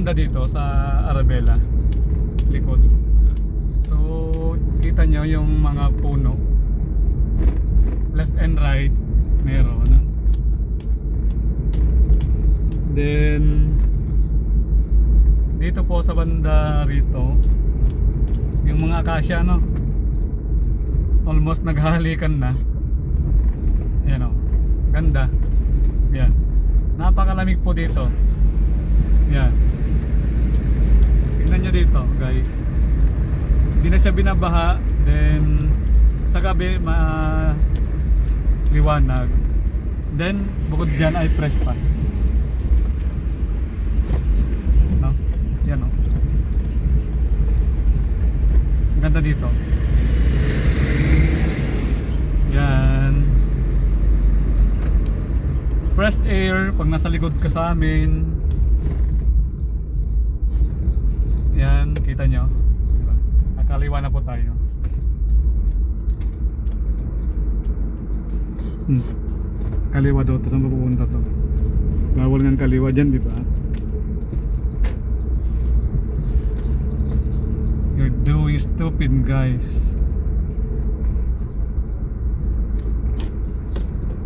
maganda dito sa Arabella likod. So kita nyo yung mga puno left and right meron. Then dito po sa banda rito yung mga akasya, no, almost naghahalikan na. Ayan o, ganda. Yan, napakalamig po dito. Yan, tingnan nyo dito guys, hindi na siya binabaha. Then sa gabi liwanag. Then bukod dyan ay fresh pa, no? Yan o, ganda dito. Yan, fresh air pag nasa likod ka sa amin. Yan, kita nyo, diba? Nakaliwa na po tayo. Kaliwa daw to, saan ba pupunta to? Bawal ng kaliwa dyan, diba? You're doing stupid, guys.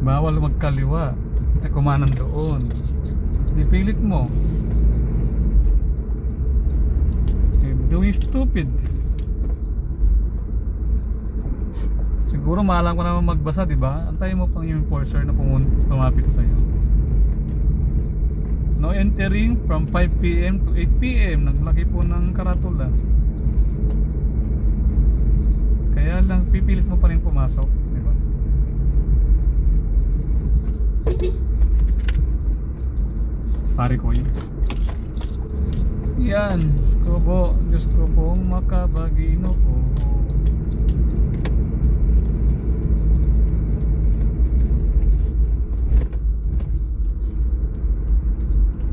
Bawal magkaliwa. Ay, kumanan doon. Nipilit mo. You're doing stupid. Siguro maalam ko naman magbasa, diba? Antayin mo pang yung enforcer na pumapit sa'yo. No entering from 5 PM to 8 PM. Naglaki po ng karatula. Kaya lang pipilit mo pa rin pumasok, diba? Pare ko yun. Yan, Diyos ko pong makabagino ko.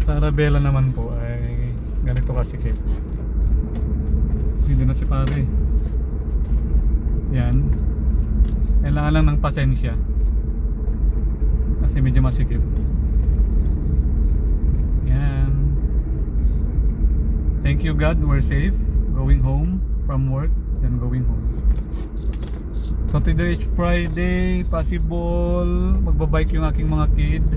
Sa Arabella naman po ay ganito kasikip. Hindi na si pare. Yan, kailangan lang ng pasensya kasi medyo masikip. Yan, thank you God, we're safe going home from work, then going home. So today is Friday, possible magbabike yung aking mga kid.